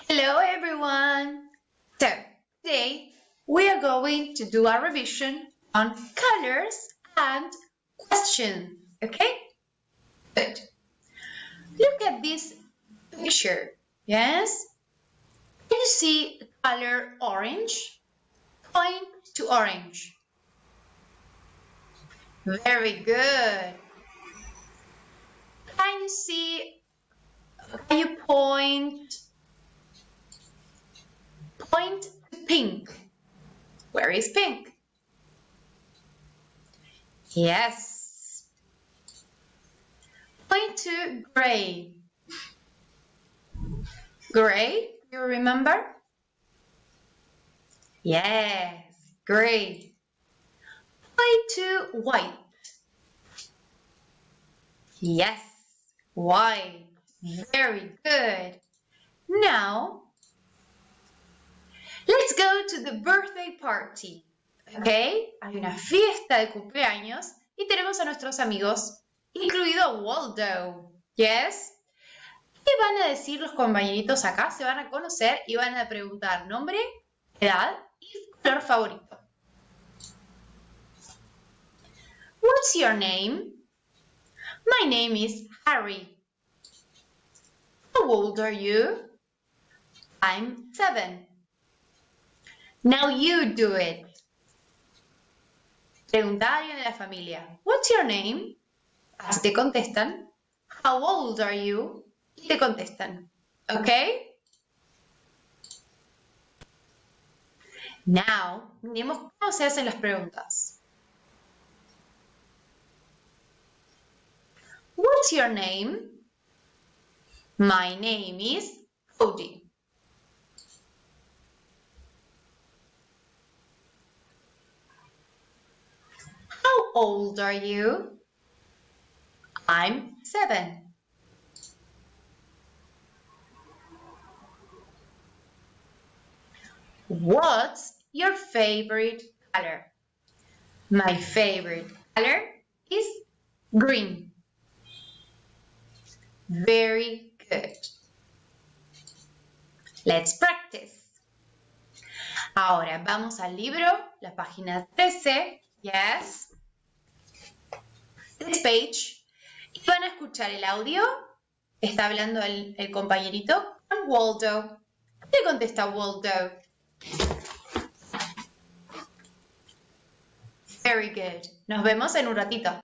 Hello everyone! So, today we are going to do a revision on colors and questions, okay? Good. Look at this picture, yes? Can you see the color orange? Point to orange. Very good. Can you point to pink? Where is pink? Yes. Point to gray. Gray, you remember? Yes, gray. Point to white. Yes, white. Very good. Now, let's go to the birthday party. Okay, hay una fiesta de cumpleaños y tenemos a nuestros amigos, incluido Waldo. Yes. ¿Qué van a decir los compañeritos acá? Se van a conocer y van a preguntar nombre, edad y color favorito. What's your name? My name is Harry. How old are you? I'm 7. Now you do it. Pregunta a alguien de la familia. What's your name? Así te contestan. How old are you? Y te contestan. Okay? Now, miremos cómo se hacen las preguntas. What's your name? My name is Cody. How old are you? I'm 7. What's your favorite color? My favorite color is green. Very good. Let's practice. Ahora vamos al libro, la página 13. Yes. This page. Y van a escuchar el audio. Está hablando el compañerito con Waldo. ¿Qué contesta Waldo? Very good. Nos vemos en un ratito.